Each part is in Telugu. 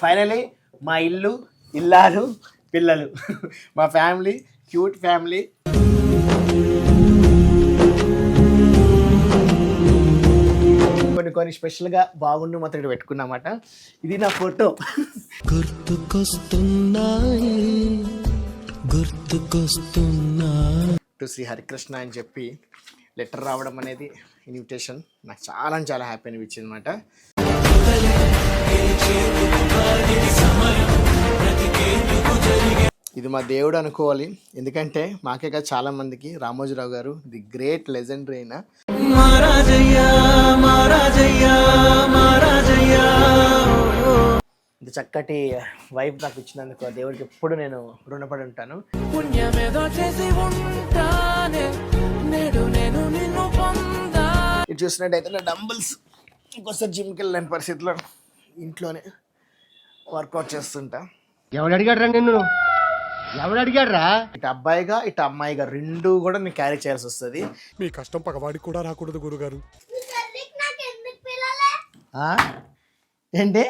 ఫైనలీ మా ఇల్లు, ఇల్లాలు, పిల్లలు, మా ఫ్యామిలీ, క్యూట్ ఫ్యామిలీ. కొన్ని స్పెషల్గా బాగుండు మాత్రం ఇక్కడ పెట్టుకున్నమాట. ఇది నా ఫోటో. టు శ్రీ హరికృష్ణ అని చెప్పి లెటర్ రావడం అనేది ఇన్విటేషన్ నాకు చాలా చాలా హ్యాపీ అనిపించింది అనమాట. ఇది మా దేవుడు అనుకోవాలి, ఎందుకంటే మాకే కాదు చాలా మందికి రామోజీరావు గారు ది గ్రేట్ లెజెండరీ అయిన ఇంత చక్కటి వైఫ్ నాకు ఇచ్చినందుకు ఆ దేవుడికి ఎప్పుడు నేను రుణపడి ఉంటాను. ఇది చూసినట్టయితే నా డంబుల్స్ ఇంకోసారి జిమ్కి వెళ్ళలేని పరిస్థితిలో ఇంట్లోనే వర్కౌట్ చేస్తుంటా. ఎవడు అడిగాడు రా నిన్ను? ఎవడు అడిగాడు రా? ఇటు అబ్బాయిగా ఇటు అమ్మాయిగా రెండు కూడా నేను క్యారీ చేయాల్సి వస్తుంది. మీ కష్టం పగవాడికి కూడా రాకూడదు గురుగారు. ఏంటి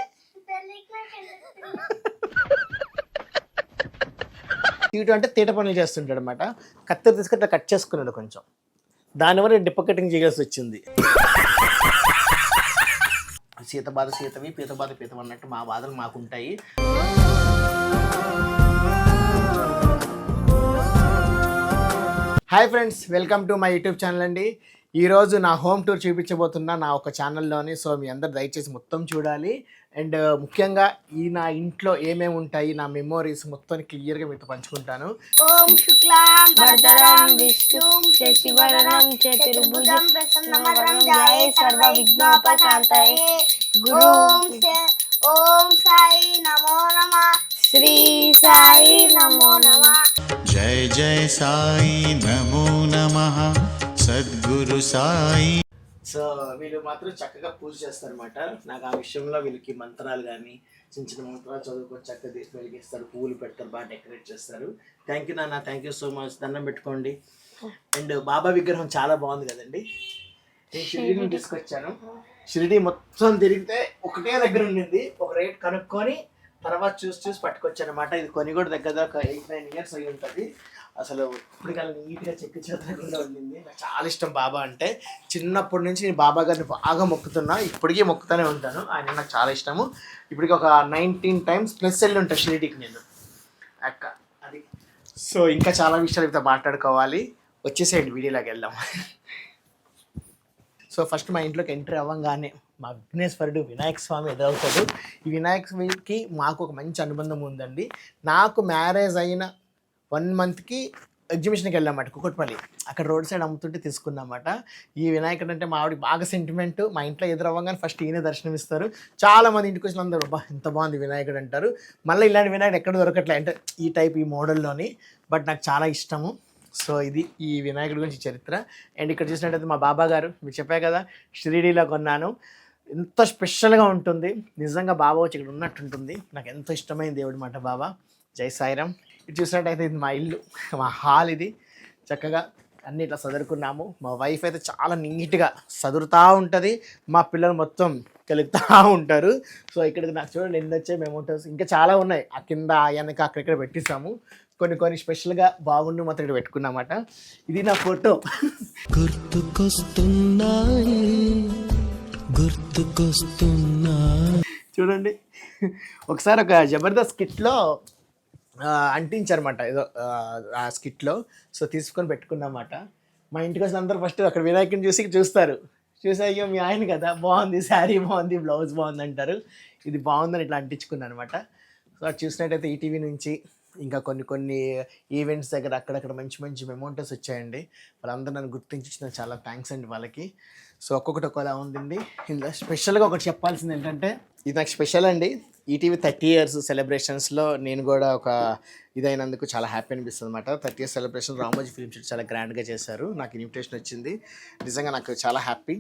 తీయటం అంటే తీట పనులు చేస్తుంటాడు అనమాట. కత్తెర తీసుకుంటే కట్ చేసుకున్నాడు కొంచెం, దానివల్ల డిప్ప కటింగ్ చేయాల్సి వచ్చింది. సీత బాధ సీతవి, పీత బాధ పీతవి అన్నట్టు మా బాధలు మాకుంటాయి. Hi friends, welcome to my YouTube channel అండి. ఈరోజు నా హోమ్ టూర్ చూపించబోతున్నా నా ఒక ఛానల్లోని. సో మీ అందరు దయచేసి మొత్తం చూడాలి. అండ్ ముఖ్యంగా ఈ నా ఇంట్లో ఏమేమి ఉంటాయి, నా మెమోరీస్ మొత్తం క్లియర్గా మీతో పంచుకుంటాను. ఓం శుక్లాం వరదరం విష్ణుం శశివర్ణం చతుర్భుజం ప్రసన్నవదనం ధ్యాయే సర్వ విఘ్నోపశాంతయే. ఓం సాయి నమో నమః. శ్రీ సాయి నమో నమః. జై జై సాయి నమో నమః. సద్గురు సాయి. సో వీళ్ళు మాత్రం చక్కగా పూజ చేస్తారనమాట. నాకు ఆ విషయంలో వీళ్ళకి మంత్రాలు కానీ చిన్న చిన్న మంత్రాలు చదువుకొని చక్కగా తీసి వెలిగిస్తారు, పువ్వులు పెడతారు, బాగా డెకరేట్ చేస్తారు. థ్యాంక్ యూ నాన్న, థ్యాంక్ యూ సో మచ్. దండం పెట్టుకోండి. అండ్ బాబా విగ్రహం చాలా బాగుంది కదండి. నేను షిరిడీని తీసుకొచ్చాను. షిరిడీ మొత్తం తిరిగితే ఒకటే దగ్గర ఉండింది. ఒక రేట్ కనుక్కొని తర్వాత చూసి పట్టుకొచ్చాను అనమాట. ఇది కొని కూడా దగ్గర ఒక 8-9 ఇయర్స్ అయ్యి ఉంటుంది. అసలు ఇప్పటికల్లా నీట్గా చెక్కి చెదరకుండా ఉండింది. నాకు చాలా ఇష్టం బాబా అంటే. చిన్నప్పటి నుంచి నేను బాబా గారిని బాగా మొక్కుతున్నా, ఇప్పటికీ మొక్కుతూనే ఉంటాను. ఆయన నాకు చాలా ఇష్టము. ఇప్పటికి ఒక 19 times ప్లస్ వెళ్ళి ఉంటాను షిరిడీకి నేను అక్క. అది సో ఇంకా చాలా విషయాలు అయితే మాట్లాడుకోవాలి. వచ్చేసేయండి వీడియోలోకి వెళ్దాం. సో ఫస్ట్ మా ఇంట్లోకి ఎంట్రీ అవ్వగానే మా విఘ్నేశ్వరుడు వినాయక స్వామి ఎదురవుతాడు. ఈ వినాయక స్వామికి మాకు ఒక మంచి అనుబంధం ఉందండి. నాకు మ్యారేజ్ అయిన 1 monthకి ఎగ్జిబిషన్కి వెళ్ళామాట కుకట్పల్లి. అక్కడ రోడ్ సైడ్ అమ్ముతుంటే తీసుకున్నామాట. ఈ వినాయకుడు అంటే మా ఆవిడకి బాగా సెంటిమెంట్. మా ఇంట్లో ఎదురవ్వగానే ఫస్ట్ ఈయనే దర్శనం ఇస్తారు. చాలామంది ఇంటికి వచ్చిన అందరూ బా ఎంత బాగుంది వినాయకుడు అంటారు. మళ్ళీ ఇలాంటి వినాయకుడు ఎక్కడ దొరకట్లే, అంటే ఈ టైప్ ఈ మోడల్లోని. బట్ నాకు చాలా ఇష్టము. సో ఇది ఈ వినాయకుడి గురించి చరిత్ర. అండ్ ఇక్కడ చూసినట్టయితే మా బాబా గారు, మీకు చెప్పా కదా షిరిడీలో కొన్నాను. ఎంత స్పెషల్గా ఉంటుంది నిజంగా. బాబా వచ్చి ఇక్కడ ఉన్నట్టుంటుంది. నాకు ఎంతో ఇష్టమైన దేవుడు మాట బాబా. జై సాయిరామ్. ఇది చూసినట్టయితే ఇది మా ఇల్లు, మా హాల్. ఇది చక్కగా అన్ని ఇట్లా సదురుకున్నాము. మా వైఫ్ అయితే చాలా నీట్గా సదురుతూ ఉంటుంది. మా పిల్లలు మొత్తం కలుగుతూ ఉంటారు. సో ఇక్కడికి నాకు చూడండి ఎన్ని వచ్చాయి మెమోటోస్. ఇంకా చాలా ఉన్నాయి. ఆ కింద వెనక అక్కడిక్కడ పెట్టిస్తాము. కొన్ని స్పెషల్గా బాగుండు మాత్రం ఇక్కడ పెట్టుకున్నమాట. ఇది నా ఫోటో. చూడండి, ఒకసారి ఒక జబర్దస్త్ స్కిట్లో అంటించారన్నమాట ఏదో ఆ స్కిట్లో. సో తీసుకొని పెట్టుకున్నమాట. మా ఇంటికి వచ్చిన అందరూ ఫస్ట్ అక్కడ వినాయకుని చూస్తారు. చూసి అయ్యో మీ ఆయన కదా, బాగుంది, శారీ బాగుంది, బ్లౌజ్ బాగుంది అంటారు. ఇది బాగుందని ఇట్లా అంటించుకున్నాను అనమాట. సో అది చూసినట్టయితే ఈటీవీ నుంచి ఇంకా కొన్ని ఈవెంట్స్ దగ్గర అక్కడక్కడ మంచి మెమోంటోస్ వచ్చాయండి. వాళ్ళందరూ నన్ను గుర్తించిన చాలా థ్యాంక్స్ అండి వాళ్ళకి. సో ఒక్కొక్కటి ఒకలా ఉందండి. ఇందులో స్పెషల్గా ఒకటి చెప్పాల్సింది ఏంటంటే ఇది నాకు స్పెషల్ అండి. ఈటీవీ 30 years సెలబ్రేషన్స్లో నేను కూడా ఒక ఇదైనందుకు చాలా హ్యాపీ అనిపిస్తుంది అనమాట. 30 years celebration Ramoji film city చాలా గ్రాండ్గా చేశారు. నాకు ఇన్విటేషన్ వచ్చింది. నిజంగా నాకు చాలా హ్యాపీ.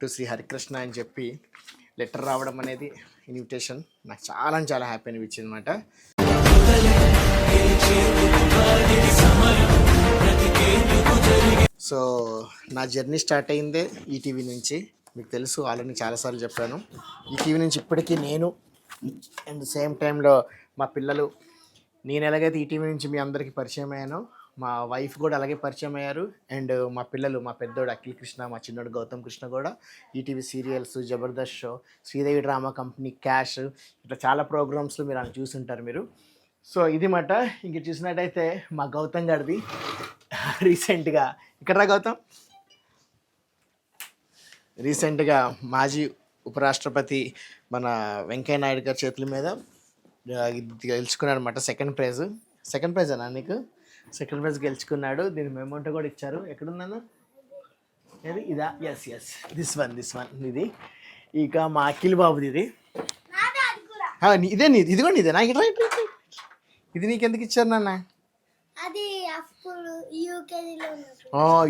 టు శ్రీ హరికృష్ణ అని చెప్పి లెటర్ రావడం అనేది ఇన్విటేషన్ నాకు చాలా చాలా హ్యాపీ అనిపించింది అనమాట. సో నా జర్నీ స్టార్ట్ అయిందే ఈటీవీ నుంచి. మీకు తెలుసు, ఆల్రెడీ చాలాసార్లు చెప్పాను. ఈటీవీ నుంచి ఇప్పటికీ నేను అండ్ సేమ్ టైంలో మా పిల్లలు, నేను ఎలాగైతే ఈటీవీ నుంచి మీ అందరికీ పరిచయం అయ్యానో మా వైఫ్ కూడా అలాగే పరిచయం అయ్యారు. అండ్ మా పిల్లలు, మా పెద్దోడు అఖిల్ కృష్ణ, మా చిన్నోడు గౌతమ్ కృష్ణ కూడా ETV serials, Jabardasth show, Sridevi drama company, cash, ఇట్లా చాలా ప్రోగ్రామ్స్లో మీరు అలా చూసుంటారు మీరు. సో ఇది మాట. ఇంక చూసినట్టయితే మా గౌతమ్ గారిది రీసెంట్గా ఇక్కడ గౌతమ్ రీసెంట్గా మాజీ ఉపరాష్ట్రపతి మన వెంకయ్య నాయుడు గారి చేతుల మీద ఇది గెలుచుకున్నాడు అనమాట. సెకండ్ ప్రైజ్ అన్నా నీకు? సెకండ్ ప్రైజ్ గెలుచుకున్నాడు. దీని మెమోంటో కూడా ఇచ్చారు. ఎక్కడున్నాను ఏది? ఇదా? ఎస్ దిస్ వన్ ఇది. ఇక మా అఖిల్ బాబుది ఇది. ఇదే నీది, ఇది కూడా నీదే నాకు. ఇది నీకెందుకు ఇచ్చారు నాన్న?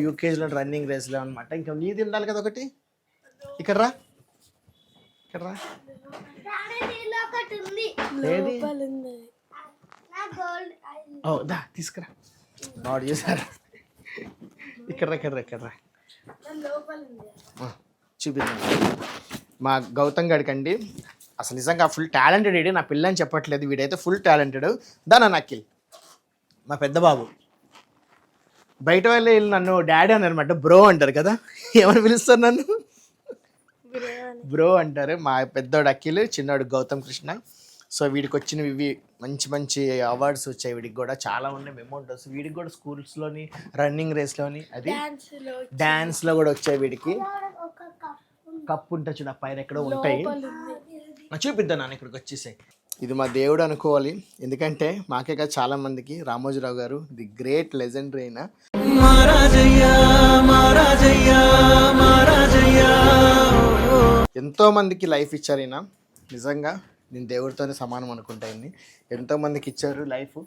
యూకేజీలో రన్నింగ్ రేస్లో అనమాట. ఇంకా నీది ఉండాలి కదా ఒకటి. ఇక్కడ రా. ఏది? దా తీసుకురా. వాడు చూసారా? ఇక్కడ రా చూపిద్దాం. మా గౌతమ్ గడికి అండి అసలు నిజంగా ఫుల్ టాలెంటెడ్. వీడి నా పిల్లని చెప్పట్లేదు, వీడైతే ఫుల్ టాలెంటెడ్. దానా అఖిల్ మా పెద్ద బాబు. బయట వెళ్ళి నన్ను డాడీ అన్నారనమాట. బ్రో అంటారు కదా, ఏమని పిలుస్తారు నన్ను? బ్రో అంటారు. మా పెద్దోడు అఖిల్, చిన్నోడు గౌతమ్ కృష్ణ. సో వీడికి వచ్చినవి ఇవి మంచి అవార్డ్స్ వచ్చాయి. వీడికి కూడా చాలా ఉన్నాయి మెమోంటోస్. వీడికి కూడా స్కూల్స్లోని, రన్నింగ్ రేస్లోని, అది డ్యాన్స్లో కూడా వచ్చాయి. వీడికి కప్పు ఉంటుంది చూడ, పైన ఎక్కడో ఉంటాయి. చూపిద్దాం నాన్న, ఇక్కడికి వచ్చేసాయి. ఇది మా దేవుడు అనుకోవాలి, ఎందుకంటే మాకే కాదు చాలా మందికి రామోజీరావు గారు ది గ్రేట్ లెజెండరీ అయిన ఎంతో మందికి లైఫ్ ఇచ్చారు ఈయన. నిజంగా నేను దేవుడితోనే సమానం అనుకుంటాను. ఎంతోమందికి ఇచ్చారు లైఫ్.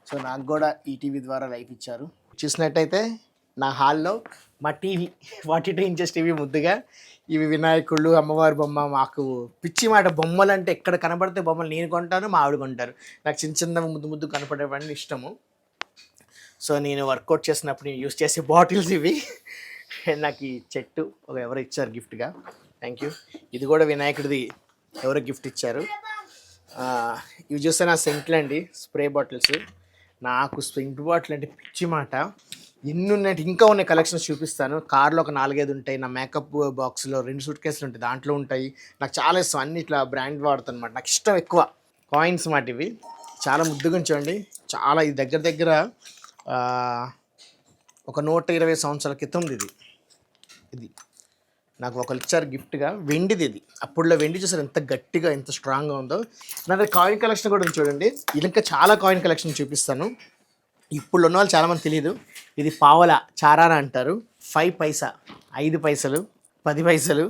సో నాకు కూడా ఈటీవీ ద్వారా లైఫ్ ఇచ్చారు. చూసినట్టయితే నా హాల్లో మా టీవీ 42 ఇంచెస్ టీవీ ముద్దుగా. ఇవి వినాయకుళ్ళు, అమ్మవారి బొమ్మ. మాకు పిచ్చి మాట, బొమ్మలు అంటే ఎక్కడ కనపడితే బొమ్మలు నేను కొంటాను, మా ఆవిడ కొంటారు. నాకు చిన్న ముద్దు కనపడేవన్నీ ఇష్టము. సో నేను వర్కౌట్ చేసినప్పుడు నేను యూస్ చేసే బాటిల్స్ ఇవి. నాకు ఈ చెట్టు ఎవరు ఇచ్చారు గిఫ్ట్గా, థ్యాంక్ యూ. ఇది కూడా వినాయకుడిది ఎవరో గిఫ్ట్ ఇచ్చారు. ఇవి చూస్తే నా సెంట్లు అండి, స్ప్రే బాటిల్స్. నాకు సెంట్ బాటిల్ అంటే పిచ్చి మాట. ఎన్ని ఉన్నాయి, ఇంకా ఉన్నాయి కలెక్షన్స్ చూపిస్తాను. కార్లో ఒక 4-5 ఉంటాయి. నా మేకప్ బాక్స్లో 2 సూట్ కేసులు ఉంటాయి, దాంట్లో ఉంటాయి. నాకు చాలా ఇష్టం, అన్ని ఇట్లా బ్రాండ్ వాడుతాను అనమాట. నాకు ఇష్టం ఎక్కువ కాయిన్స్ మాట. ఇవి చాలా ముద్దుగా ఉంచండి. చాలా ఇది దగ్గర ఒక 120 సంవత్సరాల క్రితం ఇది నాకు ఒకరు ఇచ్చారు గిఫ్ట్గా. వెండిది ఇది. అప్పుడులో వెండి చూసారు ఎంత గట్టిగా, ఎంత స్ట్రాంగ్గా ఉందో. నా దగ్గర కాయిన్ కలెక్షన్ కూడా ఉంది చూడండి. ఇది ఇంకా చాలా కాయిన్ కలెక్షన్ చూపిస్తాను. ఇప్పుడు ఉన్న వాళ్ళు చాలామంది తెలియదు. ఇది పావల చారానా అంటారు. 5 పైసా, 5 పైసలు, 10 పైసలు.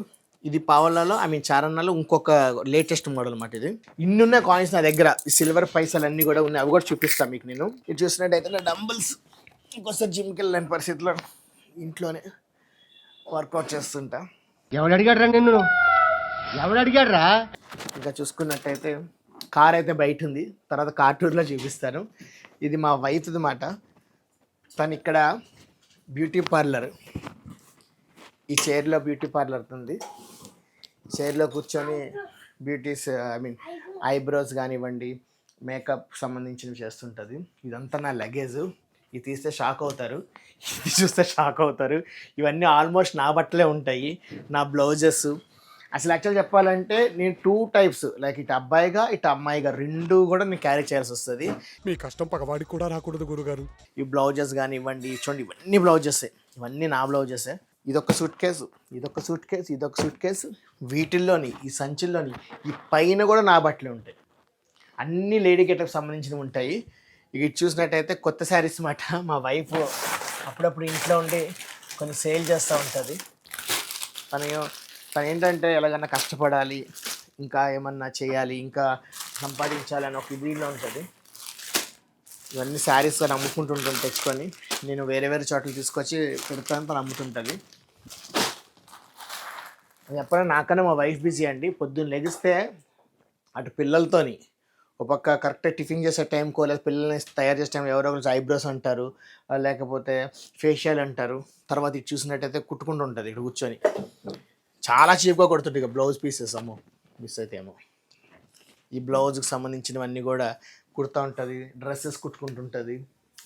ఇది పావలలో, చారానాలో ఇంకొక లేటెస్ట్ మోడల్ అన్నమాట. ఇది ఇన్నున్న కాయిన్స్ నా దగ్గర. ఈ సిల్వర్ పైసలు అన్నీ కూడా ఉన్నాయి, అవి కూడా చూపిస్తాను మీకు నేను. ఇది చూసినట్టయితే నా డంబుల్స్. ఇంకోసారి జిమ్కి వెళ్ళలేని పరిస్థితిలో ఇంట్లోనే వర్కౌట్ చేస్తుంటా. ఎవడు అడిగాడ్రా నిన్ను? ఎవడు అడిగాడ్రా? ఇంకా చూసుకున్నట్టయితే కార్ అయితే బయట ఉంది, తర్వాత కార్ టూర్లో చూపిస్తాను. ఇది మా వైఫ్ది మాట. తను ఇక్కడ బ్యూటీ పార్లర్, ఈ చైర్లో బ్యూటీ పార్లర్ ఉంది. చైర్లో కూర్చొని బ్యూటీస్ ఐబ్రోస్ కానివ్వండి, మేకప్ సంబంధించినవి చేస్తుంటుంది. ఇదంతా నా లగేజ్. ఇది తీస్తే షాక్ అవుతారు, ఇది చూస్తే షాక్ అవుతారు. ఇవన్నీ ఆల్మోస్ట్ నా బట్టలే ఉంటాయి, నా బ్లౌజెస్. అసలు యాక్చువల్ చెప్పాలంటే నేను 2 టైప్స్, లైక్ ఇటు అబ్బాయిగా ఇటు అమ్మాయిగా 2 కూడా నేను క్యారీ చేయాల్సి వస్తుంది. మీ కష్టం పగవాడికి కూడా రాకూడదు గురుగారు. ఈ బ్లౌజెస్ కానీ ఇవ్వండి, చూడండి ఇవన్నీ బ్లౌజెసే, ఇవన్నీ నా బ్లౌజెసే. ఇదొక సూట్ కేసు, ఇదొక సూట్ కేసు, ఇదొక సూట్ కేసు. వీటిల్లోని, ఈ సంచుల్లోని ఈ పైన కూడా నా బట్టలే ఉంటాయి. అన్ని లేడీ గెటప్ సంబంధించినవి ఉంటాయి. ఇక చూసినట్టయితే కొత్త శారీస్ మాట. మా వైఫ్ అప్పుడప్పుడు ఇంట్లో ఉండి కొన్ని సేల్ చేస్తూ ఉంటుంది. తను ఏంటంటే ఎలాగన్నా కష్టపడాలి, ఇంకా ఏమన్నా చేయాలి, ఇంకా సంపాదించాలి అని ఒక ఇదిలో ఉంటుంది. ఇవన్నీ శారీస్ తను అమ్ముకుంటుంటాను తెచ్చుకొని. నేను వేరే చోట్ల తీసుకొచ్చి పెడతాను, తను అమ్ముతుంటుంది. ఎప్పుడైనా నాకన్నా మా వైఫ్ బిజీ అండి. పొద్దున్న లెగిస్తే అటు పిల్లలతోని ఒక పక్క కరెక్ట్గా టిఫిన్ చేసే టైంకో, లేదా పిల్లల్ని తయారు చేసే టైం ఎవరో ఒకరు ఐబ్రోస్ అంటారు, లేకపోతే ఫేషియల్ అంటారు. తర్వాత ఇది చూసినట్టయితే కుట్టుకుంటూ ఉంటుంది ఇక్కడ కూర్చొని. చాలా చీప్గా కొడుతుంది ఇక బ్లౌజ్ పీసెస్. అమ్మో మిస్ అయితే ఏమో. ఈ బ్లౌజ్కి సంబంధించినవన్నీ కూడా కుడుతూ ఉంటుంది, డ్రెస్సెస్ కుట్టుకుంటుంటుంది.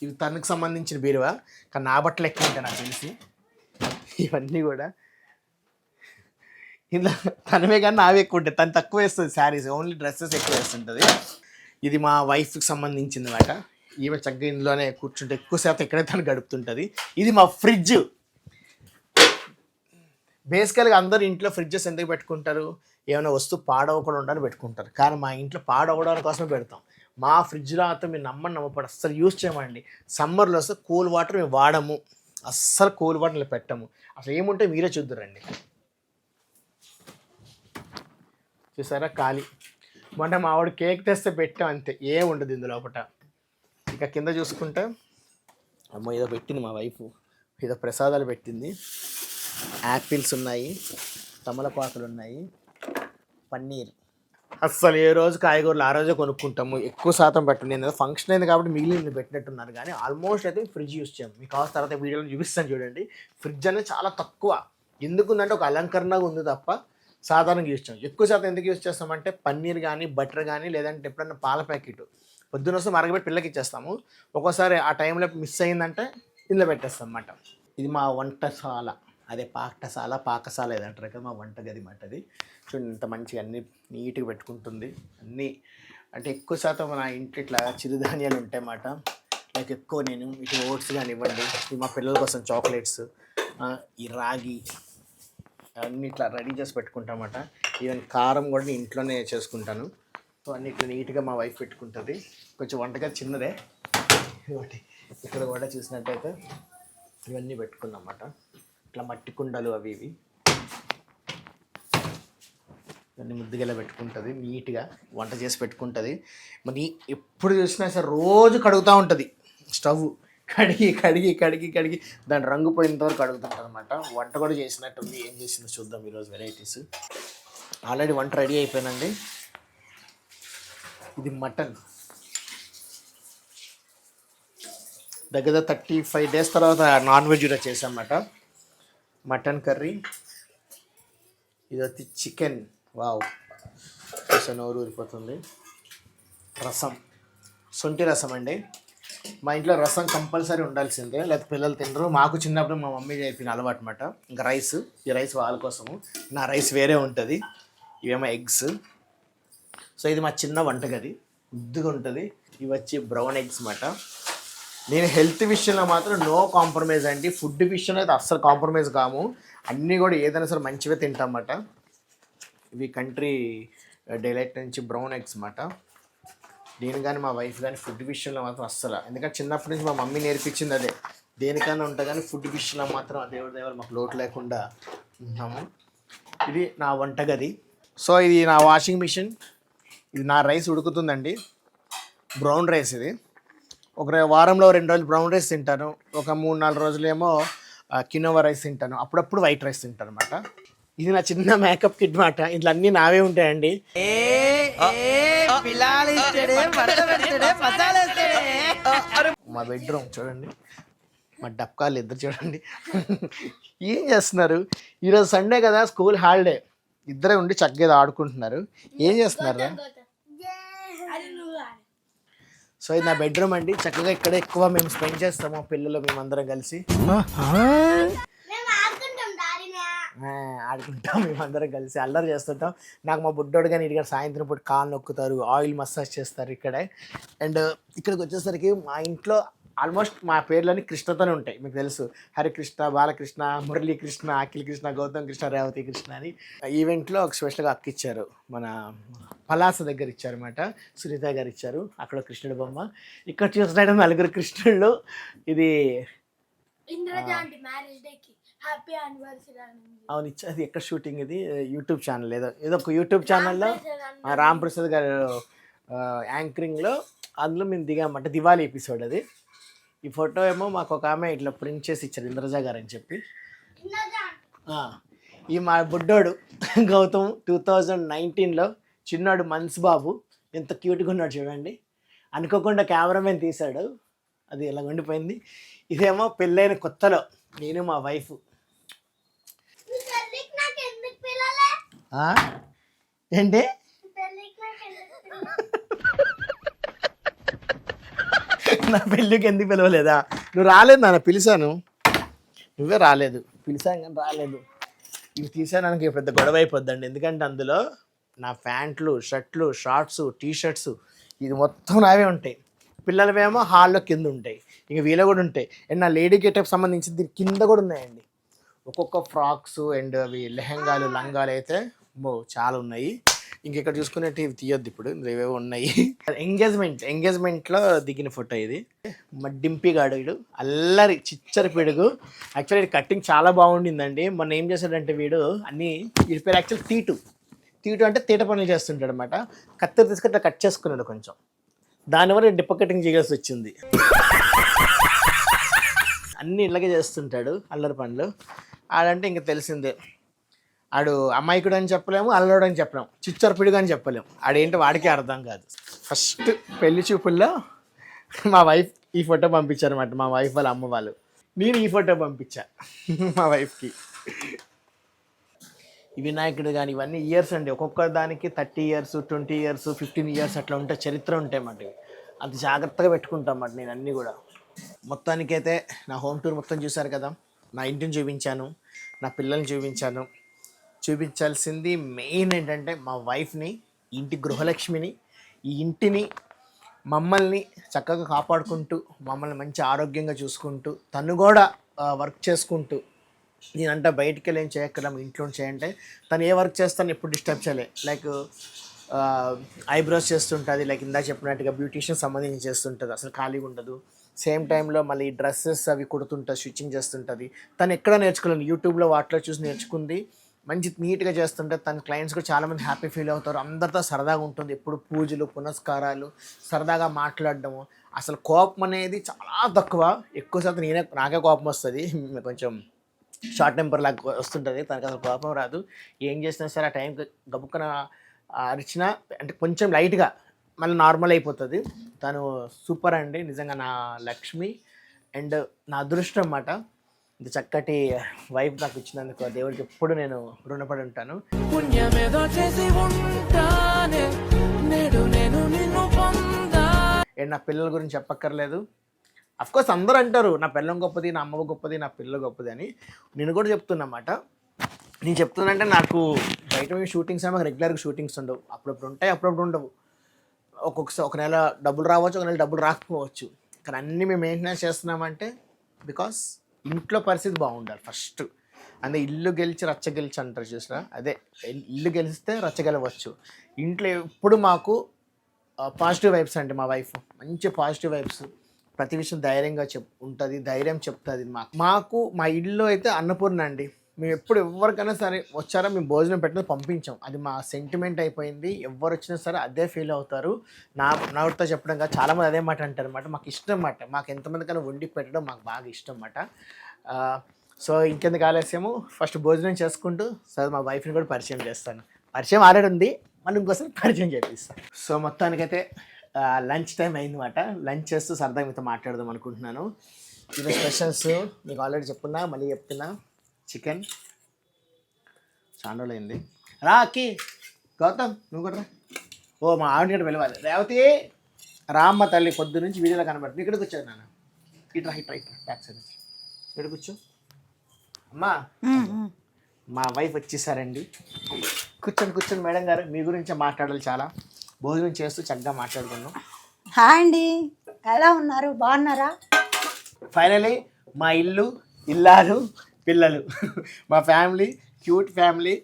ఇవి తనకు సంబంధించిన బీరువా, కానీ నా బట్టలు ఎక్కువ ఉంటాయి నాకు తెలిసి. ఇవన్నీ కూడా ఇలా తనవే కానీ నావే ఎక్కువ ఉంటాయి. తను తక్కువ వేస్తుంది శారీస్, ఓన్లీ డ్రెస్సెస్ ఎక్కువ వేస్తుంటుంది. ఇది మా వైఫ్కి సంబంధించింది అన్నమాట. ఈమె చక్కగా ఇందులోనే కూర్చుంటే ఎక్కువ శాతం ఇక్కడే తను గడుపుతుంటుంది. ఇది మా ఫ్రిడ్జ్. బేసికల్గా అందరూ ఇంట్లో ఫ్రిడ్జెస్ ఎందుకు పెట్టుకుంటారు? ఏమైనా వస్తువు పాడవకుండా ఉండాలని పెట్టుకుంటారు. కానీ మా ఇంట్లో పాడవడానికి కోసమే పెడతాం. మా ఫ్రిడ్జ్లో అయితే మీరు నమ్మపడి అస్సలు యూజ్ చేయమండి. సమ్మర్లో వస్తే కూల్ వాటర్ మేము వాడము, అస్సలు కూల్ వాటర్లో పెట్టము. అసలు ఏముంటే మీరే చూద్దురండి. చూసారా ఖాళీ. మొన్న మా ఆవిడ కేక్ తెస్తే పెట్టాం అంతే, ఏం ఉండదు ఇందులో ఒకట. ఇక కింద చూసుకుంటే అమ్మో ఏదో పెట్టింది మా వైఫ్, ఏదో ప్రసాదాలు పెట్టింది. యాపిల్స్ ఉన్నాయి, తమలపాకులు ఉన్నాయి, పన్నీర్. అస్సలు ఏ రోజు కాయగూరలు ఆ రోజే కొనుక్కుంటాము, ఎక్కువ శాతం పెట్టండి. నేను ఫంక్షన్ అయింది కాబట్టి మిగిలిన పెట్టినట్టున్నారు, కానీ ఆల్మోస్ట్ అయితే ఫ్రిడ్జ్ యూస్ చేయము. మీకు కావాల్సిన తర్వాత వీడియోలో చూపిస్తాను చూడండి. ఫ్రిడ్జ్ అనేది చాలా తక్కువ, ఎందుకుందంటే ఒక అలంకరణగా ఉంది తప్ప సాధారణంగా యూస్ చేయం. ఎక్కువ శాతం ఎందుకు యూస్ చేస్తామంటే పన్నీర్ కానీ బటర్ కానీ, లేదంటే ఎప్పుడైనా పాల ప్యాకెట్ పొద్దున వస్తే మరగబెట్టి పిల్లకి ఇచ్చేస్తాము. ఒక్కోసారి ఆ టైంలో మిస్ అయిందంటే ఇందులో పెట్టేస్తాం అన్నమాట. ఇది మా వంటశాల, అదే పాకశాల ఏదంటారు కదా, మా వంటగది మాట. అది చూడండి ఇంత మంచిగా అన్నీ నీట్గా పెట్టుకుంటుంది. అన్నీ అంటే ఎక్కువ శాతం నా ఇంట్లో ఇట్లా చిరుధాన్యాలు ఉంటాయి అన్నమాట. లైక్ ఎక్కువ నేను ఇటు ఓట్స్ కానీ ఇవ్వండి, ఇది మా పిల్లల కోసం చాక్లెట్స్, ఈ రాగి అన్నీ ఇట్లా రెడీ చేసి పెట్టుకుంటామన్నమాట. ఈవెన్ కారం కూడా నేను ఇంట్లోనే చేసుకుంటాను. సో అన్నీ ఇట్లా నీట్గా మా వైఫ్ పెట్టుకుంటుంది. కొంచెం వంటగది చిన్నదే. ఇక్కడ కూడా చూసినట్టయితే ఇవన్నీ పెట్టుకున్నమాట. ఇట్లా మట్టి కుండలు అవి ఇవి ఇవన్నీ ముద్దుగా పెట్టుకుంటుంది. నీట్గా వంట చేసి పెట్టుకుంటుంది. మరి ఎప్పుడు చూసినా సరే రోజు కడుగుతూ ఉంటుంది. స్టవ్ కడిగి కడిగి కడిగి కడిగి దాని రంగు పోయినంత వరకు కడుగుతుంటారు అనమాట. వంట కూడా చేసినట్టుంది. ఏం చేసిందో చూద్దాం ఈరోజు వెరైటీస్. ఆల్రెడీ వంట రెడీ అయిపోయిందండి. ఇది మటన్, దగ్గర 35 days తర్వాత నాన్ వెజ్ కూడా చేసామన్నమాట. మటన్ కర్రీ, ఇది వచ్చి చికెన్. వావ్, చూసా నోరు ఊరిపోతుంది. రసం, సొంటి రసం అండి. మా ఇంట్లో రసం కంపల్సరీ ఉండాల్సిందే, లేకపోతే పిల్లలు తినరు. మాకు చిన్నప్పుడు మా మమ్మీ చెప్పిన అలవాటు అన్నమాట. ఇంకా రైస్, ఈ రైస్ వాళ్ళ కోసము, నా రైస్ వేరే ఉంటుంది. ఇవేమో ఎగ్స్. సో ఇది మా చిన్న వంటగది, ముద్దుగా ఉంటుంది. ఇవి వచ్చి బ్రౌన్ ఎగ్స్ అన్నమాట. నేను హెల్త్ విషయంలో మాత్రం నో కాంప్రమైజ్ అండి. ఫుడ్ విషయంలో అయితే అస్సలు కాంప్రమైజ్ కాము. అన్నీ కూడా ఏదైనా సరే మంచిగా తింటాం అన్నమాట. ఇవి కంట్రీ డైలైట్ నుంచి బ్రౌన్ ఎగ్స్ అన్నమాట. నేను కానీ మా వైఫ్ కానీ ఫుడ్ విషయంలో మాత్రం అస్సలు, ఎందుకంటే చిన్నప్పటి నుంచి మా మమ్మీ నేర్పించింది అదే. దేనికైనా ఉంటుంది కానీ ఫుడ్ విషయంలో మాత్రం దేవుడి దేవాలి మాకు లోటు లేకుండా ఉన్నాము. ఇది నా వంటగది. సో ఇది నా వాషింగ్ మిషన్. ఇది నా రైస్ ఉడుకుతుందండి, బ్రౌన్ రైస్. ఇది ఒక వారంలో 2 రోజులు బ్రౌన్ రైస్ తింటాను, ఒక 3-4 రోజులేమో కినోవా రైస్ తింటాను, అప్పుడప్పుడు వైట్ రైస్ తింటాను అనమాట. ఇది నా చిన్న మేకప్ కిట్ మాట. ఇట్లా అన్నీ నావే ఉంటాయండి. మా బెడ్రూమ్ చూడండి, మా డబ్కాలు ఇద్దరు చూడండి ఏం చేస్తున్నారు. ఈరోజు సండే కదా, స్కూల్ హాలిడే, ఇద్దరే ఉండి చక్కగా ఆడుకుంటున్నారు. ఏం చేస్తున్నారు? సో ఇది నా బెడ్రూమ్ అండి. చక్కగా ఇక్కడ ఎక్కువ మేము స్పెండ్ చేస్తాము పిల్లలు మేమందరం కలిసి ఆడుకుంటాం. మేమందరం కలిసి అల్లరి చేస్తుంటాం. నాకు మా బుడ్డోడు కానీ ఇటుగా సాయంత్రం పూట కాళ్ళు నొక్కుతారు, ఆయిల్ మసాజ్ చేస్తారు ఇక్కడే. అండ్ ఇక్కడికి వచ్చేసరికి మా ఇంట్లో ఆల్మోస్ట్ మా పేర్లన్నీ కృష్ణతోనే ఉంటాయి. మీకు తెలుసు, హరికృష్ణ, బాలకృష్ణ, మురళీకృష్ణ, అఖిల్ కృష్ణ, గౌతమ్ కృష్ణ, రేవతి కృష్ణ అని. ఈవెంట్లో ఒక స్పెషల్గా అక్క ఇచ్చారు, మన పలాస దగ్గర ఇచ్చారన్నమాట. సునీత గారు ఇచ్చారు, అక్కడ కృష్ణుడి బొమ్మ. ఇక్కడ చూసినట్టు 4 కృష్ణుళ్ళు. ఇది అవును ఇచ్చా. అది ఎక్కడ షూటింగ్? ఇది యూట్యూబ్ ఛానల్, ఏదో ఒక యూట్యూబ్ ఛానల్లో రామ్ ప్రసాద్ గారు యాంకరింగ్లో, అందులో మేము దిగామంటే దివాళీ ఎపిసోడ్ అది. ఈ ఫోటో ఏమో మాకు ఒక ఆమె ఇట్లా ప్రింట్ చేసి ఇచ్చారు, ఇంద్రజ గారు అని చెప్పి. ఈ మా బుడ్డోడు గౌతమ్ 2019లో చిన్నాడు మన్స్ బాబు, ఎంత క్యూట్గా ఉన్నాడు చూడండి. అనుకోకుండా కెమెరామెన్ తీశాడు, అది ఇలా ఉండిపోయింది. ఇదేమో పెళ్ళైన కొత్తలో నేను మా వైఫ్. ఏంటి నా పెళ్ళికి ఎందుకు పిలవలేదా? నువ్వు రాలేదు నాన్న, పిలిచాను, నువ్వే రాలేదు. పిలిచాను కానీ రాలేదు. ఇవి తీసానికి పెద్ద గొడవ అయిపోద్దండి. ఎందుకంటే అందులో నా ప్యాంట్లు, షర్ట్లు, షార్ట్స్, టీ షర్ట్స్ ఇది మొత్తం నావే ఉంటాయి. పిల్లలవేమో హాల్లో కింద ఉంటాయి, ఇంక వీళ్ళ కూడా ఉంటాయి. అండ్ నా లేడీ గెటప్ సంబంధించి దీని కింద కూడా ఉన్నాయండి. ఒక్కొక్క ఫ్రాక్స్ అండ్ అవి లెహంగాలు, లంగాలు అయితే చాలా ఉన్నాయి. ఇంకెక్కడ చూసుకున్నట్టు ఇవి తీయొద్దు, ఇప్పుడు ఇవేవో ఉన్నాయి. ఎంగేజ్మెంట్లో దిగిన ఫోటో ఇది. మా డింపిగాడు వీడు అల్లరి చిచ్చరి పిడుగు. యాక్చువల్లీ ఇది కట్టింగ్ చాలా బాగుండిందండి. మొన్న ఏం చేశాడంటే వీడు అన్నీ, వీడి పేరు యాక్చువల్ తీటు అంటే తీట పనులు చేస్తుంటాడు అనమాట. కత్తెర తీసుకుంటే కట్ చేసుకున్నాడు కొంచెం, దానివల్ల డిప్ప కటింగ్ చేయాల్సి వచ్చింది. అన్నీ ఇలాగే చేస్తుంటాడు అల్లరి పనులు. ఆడంటే ఇంక తెలిసిందే, ఆడు అమాయకుడు అని చెప్పలేము, అల్లడు అని చెప్పలేము, చిచ్చరపిడుగు అని చెప్పలేము. ఆడేంటో వాడికి అర్థం కాదు. ఫస్ట్ పెళ్లి చూపుల్లో మా వైఫ్ ఈ ఫోటో పంపించారన్నమాట. మా వైఫ్ వాళ్ళ అమ్మ వాళ్ళు, నేను ఈ ఫోటో పంపించా మా వైఫ్కి. ఈ వినాయకుడు కానీ ఇవన్నీ ఇయర్స్ అండి. ఒక్కొక్క దానికి 30 years, 20 years, 15 years అట్లా ఉంటే చరిత్ర ఉంటాయి అన్నమాట. అంత జాగ్రత్తగా పెట్టుకుంటాం అన్నమాట నేను అన్నీ కూడా. మొత్తానికైతే నా హోమ్ టూర్ మొత్తం చూశారు కదా. నా ఇంటిని చూపించాను, నా పిల్లల్ని చూపించాను. చూపించాల్సింది మెయిన్ ఏంటంటే మా వైఫ్ని, ఇంటి గృహలక్ష్మిని, ఈ ఇంటిని, మమ్మల్ని చక్కగా కాపాడుకుంటూ, మమ్మల్ని మంచి ఆరోగ్యంగా చూసుకుంటూ, తను కూడా వర్క్ చేసుకుంటూ, నేనంటే బయటికి వెళ్ళి ఏం చేయక్కర్లా, ఇంట్లో చేయంటే తను ఏ వర్క్ చేస్తాను ఎప్పుడు డిస్టర్బ్ చేయలే. లైక్ ఐబ్రోస్ చేస్తుంటుంది, లైక్ ఇందా చెప్పినట్టుగా బ్యూటీషియన్ సంబంధించి చేస్తుంటుంది, అసలు ఖాళీగా ఉండదు. సేమ్ టైంలో మళ్ళీ డ్రెస్సెస్ అవి కుడుతుంటుంది, స్టిచ్చింగ్ చేస్తుంటుంది. తను ఎక్కడ నేర్చుకోలేదు, యూట్యూబ్లో వాటిలో చూసి నేర్చుకుంది. మంచి నీట్గా చేస్తుంటే తన క్లయింట్స్ కూడా చాలామంది హ్యాపీ ఫీల్ అవుతారు. అందరితో సరదాగా ఉంటుంది, ఎప్పుడు పూజలు పునస్కారాలు, సరదాగా మాట్లాడడము. అసలు కోపం అనేది చాలా తక్కువ, ఎక్కువ శాతం నాకే కోపం వస్తుంది. కొంచెం షార్ట్ టెంపర్ లాగా వస్తుంటుంది, తనకు అసలు కోపం రాదు. ఏం చేసినా సరే ఆ టైంకి గబుక్కన అరిచినా అంటే కొంచెం లైట్గా మళ్ళీ నార్మల్ అయిపోతుంది. తను సూపర్ అండి, నిజంగా నా లక్ష్మి అండ్ నా అదృష్టం అన్నమాట. ఇంత చక్కటి వైఫ్ నాకు ఇచ్చినందుకు ఆ దేవుడికి ఎప్పుడు నేను రుణపడి ఉంటాను. అండ్ నా పిల్లల గురించి చెప్పక్కర్లేదు. అఫ్కోర్స్ అందరూ అంటారు నా పిల్లం గొప్పది, నా అమ్మ గొప్పది, నా పిల్ల గొప్పది అని. నేను కూడా చెప్తున్నమాట. నేను చెప్తున్నానంటే నాకు బయట షూటింగ్స్ ఏమో రెగ్యులర్గా షూటింగ్స్ ఉండవు, అప్పుడప్పుడు ఉంటాయి, అప్పుడప్పుడు ఉండవు. ఒక్కొక్కసారి ఒక నెల డబ్బులు రావచ్చు, ఒక నెల డబ్బులు రాకపోవచ్చు. కానీ అన్నీ మేము మెయింటెనెన్స్ చేస్తున్నామంటే బికాస్ ఇంట్లో పరిస్థితి బాగుండాలి ఫస్ట్. అంటే ఇల్లు గెలిచి రచ్చ గెలిచి అంటారు చూసినా, అదే ఇల్లు గెలిస్తే రచ్చ గెలవచ్చు. ఇంట్లో ఎప్పుడు మాకు పాజిటివ్ వైబ్స్ అండి. మా వైఫ్ మంచి పాజిటివ్ వైబ్స్, ప్రతి విషయం ధైర్యంగా ఉంటుంది, ధైర్యం చెప్తుంది. మాకు మా ఇల్లు అయితే అన్నపూర్ణ అండి. మేము ఎప్పుడు ఎవరికైనా సరే వచ్చారా మేము భోజనం పెట్టిన పంపించాం, అది మా సెంటిమెంట్ అయిపోయింది. ఎవరు వచ్చినా సరే అదే ఫీల్ అవుతారు. నాతో చెప్పడం కాదు, చాలామంది అదే మాట అంటారు అన్నమాట. మాకు ఇష్టం అన్నమాట, మాకు ఎంతమందికైనా వండి పెట్టడం మాకు బాగా ఇష్టం అన్నమాట. సో ఇంకెందుకు ఆలస్యము, ఫస్ట్ భోజనం చేసుకుంటూ సరే మా వైఫ్ని కూడా పరిచయం చేస్తాను. పరిచయం ఆల్రెడీ ఉంది, మళ్ళీ ఇంకోసారి పరిచయం చేపిస్తాను. సో మొత్తానికైతే లంచ్ టైం అయిందన్నమాట. లంచ్ చేస్తూ సరదాగా మీతో మాట్లాడదాం అనుకుంటున్నాను. ఇది స్పెషల్స్ మీకు ఆల్రెడీ చెప్పున్నా, మళ్ళీ చెప్తున్నా. చికెన్ చాలా రోజులు అయింది. రా అక్కి, గౌతమ్ నువ్వు కూడా రా. ఓ మా ఆవిడ గట్ట పిలవాలి. రేవతి రామ్మ తల్లి, పొద్దు నుంచి వీడియోలో కనబడుతుంది. ఇక్కడికి వచ్చాను నాన్న, ఇట్రా బ్యాక్ సైడ్ నుంచి ఇక్కడ కూర్చో. అమ్మా మా వైఫ్ వచ్చేసారండి. కూర్చొని మేడం గారు, మీ గురించి మాట్లాడాలి చాలా. భోజనం చేస్తూ చక్కగా మాట్లాడుకున్నాం. హాయ్ అండి, ఎలా ఉన్నారు, బాగున్నారా? ఫైనలీ మా ఇల్లు, ఇల్లాలు, పిల్లలు, మా ఫ్యామిలీ, క్యూట్ ఫ్యామిలీ.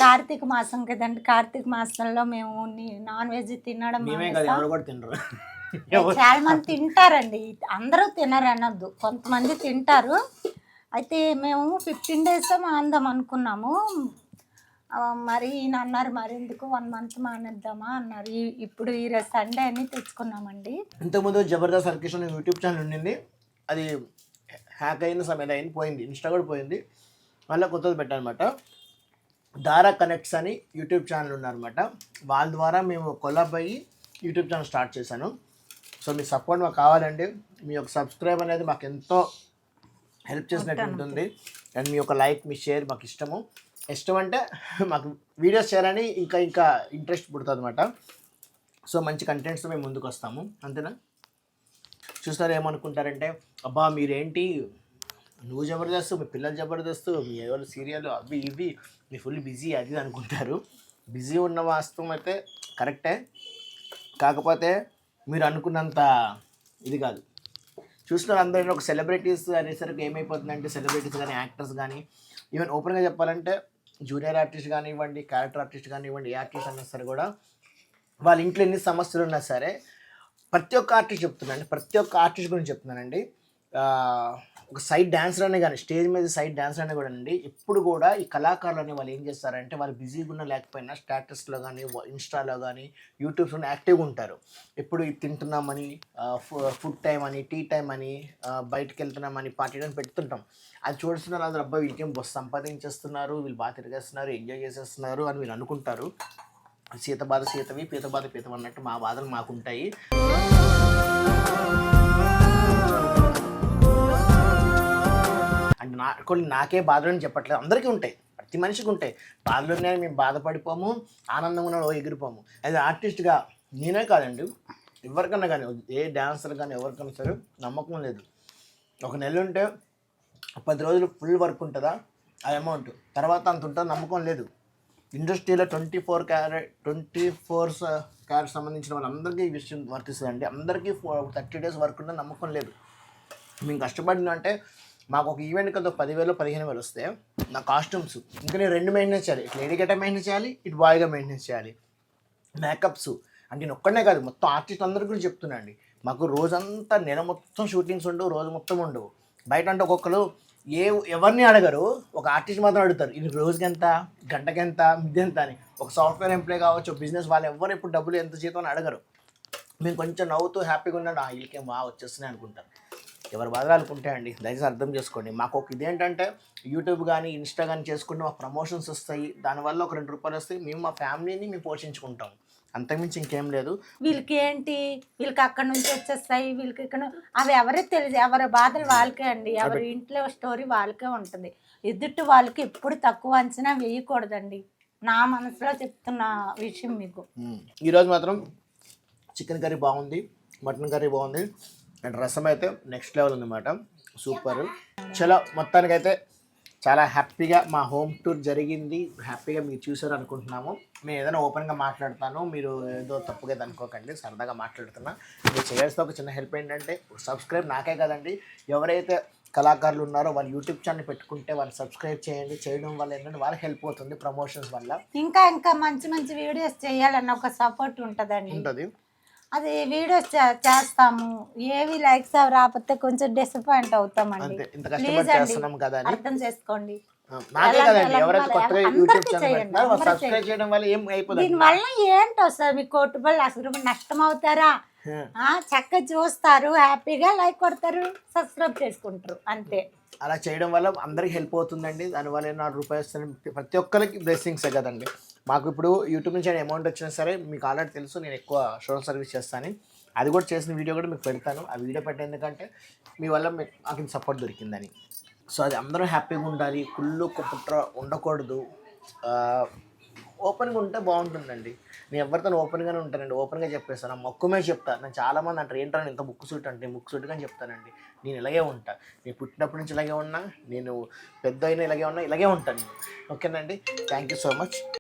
కార్తీక మాసం కదండి, కార్తీక మాసంలో మేము నాన్ వెజ్ తినడం మేమే కదా, ఎవరు కూడా తినరు. చాలా మంది తింటారండి, అందరూ తినరనొద్దు, కొంతమంది తింటారు. అయితే మేము 15 days మాందాం అనుకున్నాము. మరి ఈయన అన్నారు మరి ఎందుకు 1 month మానేద్దామా అన్నారు. ఇప్పుడు ఈరోజు సండే అని తెచ్చుకున్నామండి. ఇంతకుముందు జబర్దస్త్ సర్కిష్ యూట్యూబ్ ఛానల్ ఉండింది, అది హ్యాక్ అయిన సమయం అయింది, పోయింది, ఇన్స్టా కూడా పోయింది. మళ్ళీ కొత్తది పెట్టానమాట. దారా కనెక్ట్స్ అని యూట్యూబ్ ఛానల్ ఉన్నారన్నమాట. వాళ్ళ ద్వారా మేము కొలాబ్ అయ్యి యూట్యూబ్ ఛానల్ స్టార్ట్ చేశాను. సో మీ సపోర్ట్ మాకు కావాలండి. మీ యొక్క సబ్స్క్రైబ్ అనేది మాకు ఎంతో హెల్ప్ చేసినట్టు ఉంటుంది. అండ్ మీ యొక్క లైక్, మీ షేర్ మాకు ఇష్టము. ఇష్టం అంటే మాకు వీడియోస్ చేయాలని ఇంకా ఇంకా ఇంట్రెస్ట్ పుడుతుంది అనమాట. సో మంచి కంటెంట్స్తో మేము ముందుకు వస్తాము, అంతేనా? చూస్తారు ఏమనుకుంటారంటే, అబ్బా మీరేంటి, నువ్వు జబర్దస్త్, మీ పిల్లలు జబర్దస్త్, మీ ఎవరు సీరియల్ అవి ఇవి, మీ ఫుల్ బిజీ అది అనుకుంటారు. బిజీ ఉన్న వాస్తవం అయితే కరెక్టే, కాకపోతే మీరు అనుకున్నంత ఇది కాదు. చూస్తున్నారు అందరూ ఒక సెలబ్రిటీస్ అనేసరికి ఏమైపోతుందంటే, సెలబ్రిటీస్ కానీ యాక్టర్స్ కానీ ఈవెన్ ఓపెన్గా చెప్పాలంటే జూనియర్ ఆర్టిస్ట్ కానివ్వండి, క్యారెక్టర్ ఆర్టిస్ట్ కానివ్వండి, ఏ ఆర్టిస్ట్ అన్నా సరే కూడా వాళ్ళ ఇంట్లో ఎన్ని సమస్యలు ఉన్నా సరే ప్రతి ఒక్క ఆర్టిస్ట్ చెప్తున్నానండి, ప్రతి ఒక్క ఆర్టిస్ట్ గురించి చెప్తున్నానండి. ఒక సైడ్ డాన్సర్ అనే కానీ స్టేజ్ మీద సైడ్ డాన్సర్ అనే కూడా అండి, ఎప్పుడు కూడా ఈ కళాకారులు అనే వాళ్ళు ఏం చేస్తారంటే వాళ్ళు బిజీగా ఉన్న లేకపోయినా స్టేటస్లో కానీ ఇన్స్టాలో కానీ యూట్యూబ్స్లో యాక్టివ్గా ఉంటారు. ఎప్పుడు ఇది తింటున్నామని, ఫుడ్ టైం అని, టీ టైం అని, బయటకు వెళ్తున్నామని, పార్టీ టైం పెడుతుంటాం. అది చూస్తున్నారు అందరూ, అబ్బాయి వీళ్ళకేం బస్సు సంపాదించేస్తున్నారు, వీళ్ళు బాగా తిరిగేస్తున్నారు, ఎంజాయ్ చేసేస్తున్నారు అని వీళ్ళు అనుకుంటారు. సీత బాధ సీతవి, పీత బాధ పీతం అన్నట్టు మా బాధలు మాకుంటాయి. అంటే కొన్ని నాకే బాధలు అని చెప్పట్లేదు, అందరికీ ఉంటాయి, ప్రతి మనిషికి ఉంటాయి బాధలు. ఉన్నాయి, మేము బాధపడిపోము, ఆనందంగా ఉన్న ఎగిరిపోము. అది ఆర్టిస్ట్గా నేనే కాదండి, ఎవరికన్నా కానీ, ఏ డాన్సర్ కానీ ఎవరికైనా సరే నమ్మకం లేదు. ఒక నెల ఉంటే 10 రోజులు ఫుల్ వర్క్ ఉంటుందా ఆ అమౌంట్, తర్వాత అంత ఉంటుంది నమ్మకం లేదు. ఇండస్ట్రీలో 24 క్యారెట్ సంబంధించిన వాళ్ళందరికీ ఈ విషయం వర్తిస్తుందండి. అందరికీ 30 days వర్క్ ఉంటే నమ్మకం లేదు. మేము కష్టపడిందంటే మాకు ఒక ఈవెంట్ కదా 10,000 15,000 వస్తే నా కాస్ట్యూమ్స్ ఇంకా నేను 2 మెయింటెనెన్స్ చేయాలి, ఇటు లేడీ గట్ట మెయింటెనెన్స్ చేయాలి, ఇటు బాయ్గా మెయింటెనెన్స్ చేయాలి, మేకప్స్ అంటే నేను ఒక్కడనే కాదు మొత్తం ఆర్టిస్ట్ అందరి గురించి చెప్తున్నాండి. మాకు రోజంతా నెల మొత్తం షూటింగ్స్ ఉండవు, రోజు మొత్తం ఉండవు. బయట అంటే ఒక్కొక్కరు ఎవరిని అడగరు, ఒక ఆర్టిస్ట్ మాత్రం అడుగుతారు, ఇది రోజుకి ఎంత, గంటకి ఎంత, మిద్దె ఎంత అని. ఒక సాఫ్ట్వేర్ ఎంప్లాయ్ కావచ్చు, బిజినెస్ వాళ్ళు ఎవరు ఇప్పుడు డబ్బులు ఎంత జీతం అని అడగరు. మేము కొంచెం నవ్వుతూ హ్యాపీగా ఉన్నాడు, వీళ్ళకేం బాగా వచ్చేస్తున్నాయి అనుకుంటారు. ఎవరి బాధలు అనుకుంటాయండి, దయచేసి అర్థం చేసుకోండి. మాకు ఒక ఇదేంటంటే యూట్యూబ్ కానీ ఇన్స్టా కానీ చేసుకుంటే మాకు ప్రమోషన్స్ వస్తాయి, దానివల్ల ఒక 2 రూపాయలు వస్తాయి, మేము మా ఫ్యామిలీని మేము పోషించుకుంటాం, అంతకుమించి ఇంకేం లేదు. వీళ్ళకి ఏంటి, వీళ్ళకి అక్కడ నుంచి వచ్చేస్తాయి, వీళ్ళకి ఇక్కడ, అవి ఎవరికి తెలియదు, ఎవరి బాధలు వాళ్ళకే అండి, ఎవరి ఇంట్లో స్టోరీ వాళ్ళకే ఉంటుంది. ఎదుటి వాళ్ళకి ఎప్పుడు తక్కువ అంచనా వేయకూడదండి, నా మనసులో చెప్తున్న విషయం మీకు. ఈరోజు మాత్రం చికెన్ కర్రీ బాగుంది, మటన్ కర్రీ బాగుంది, అండ్ రసం అయితే నెక్స్ట్ లెవెల్ ఉందన్నమాట, సూపర్. చలో మొత్తానికైతే చాలా హ్యాపీగా మా హోమ్ టూర్ జరిగింది, హ్యాపీగా మీరు చూసారు అనుకుంటున్నాము. నేను ఏదైనా ఓపెన్గా మాట్లాడతాను, మీరు ఏదో తప్పుగా అనుకోకండి, సరదాగా మాట్లాడుతున్నా. మీరు చేయాల్సిన ఒక చిన్న హెల్ప్ ఏంటంటే సబ్స్క్రైబ్, నాకే కదండి, ఎవరైతే కళాకారులు ఉన్నారో వాళ్ళు యూట్యూబ్ ఛానల్ పెట్టుకుంటే వాళ్ళు సబ్స్క్రైబ్ చేయండి. చేయడం వల్ల ఏంటంటే వాళ్ళకి హెల్ప్ అవుతుంది, ప్రమోషన్స్ వల్ల ఇంకా ఇంకా మంచి మంచి వీడియోస్ చేయాలన్న ఒక సపోర్ట్ ఉంటుందండి. ఉంటుంది. అది వీడియోస్ చేస్తాము, ఏవి లైక్స్ అవి రాకపోతే కొంచెం డిసప్పాయింట్ అవుతామండి. ప్లీజ్ అండి అర్థం చేసుకోండి. నాకే కదండి, ఎవరైతే కొత్తగా యూట్యూబ్ ఛానల్ పెట్టుకున్నారో వాళ్ళు సబ్స్క్రైబ్ చేయడం వల్ల ఏం అయిపోతుంది, దీనివల్ల ఏంటి వస్తుంది మీకు, కోటి అసలు నష్టం అవుతారా? చక్కగా చూస్తారు, హ్యాపీగా లైక్ కొడతారు, సబ్స్క్రైబ్ చేసుకుంటారు, అంతే. అలా చేయడం వల్ల అందరికి హెల్ప్ అవుతుందండి. దానివల్ల 4 రూపాయలు వస్తుంది, ప్రతి ఒక్కరికి బ్లెస్సింగ్సే కదండి. మాకు ఇప్పుడు యూట్యూబ్ నుంచి అమౌంట్ వచ్చినా సరే మీకు ఆల్రెడీ తెలుసు, నేను ఎక్కువ సోషల్ సర్వీస్ చేస్తాను, అది కూడా చేసిన వీడియో కూడా మీకు పెడతాను. ఆ వీడియో పెట్టే ఎందుకంటే మీ వల్ల నాకు సపోర్ట్ దొరికిందని. సో అది అందరూ హ్యాపీగా ఉండాలి, కుళ్ళు కుట్ర ఉండకూడదు, ఓపెన్గా ఉంటే బాగుంటుందండి. నేను ఎవరితో ఓపెన్గానే ఉంటానండి, ఓపెన్గా చెప్పేస్తాను, మొక్కమే చెప్తాను. నేను చాలామంది అంటారు ఏంటంటే ఇంత ముక్కు సూట్ అంటే, ముక్కు సూట్గానే చెప్తానండి. నేను ఇలాగే ఉంటాను, నేను పుట్టినప్పటి నుంచి ఇలాగే ఉన్నా, నేను పెద్ద అయినా ఇలాగే ఉన్నా, ఇలాగే ఉంటాను. ఓకేనండి, థ్యాంక్ యూ సో మచ్.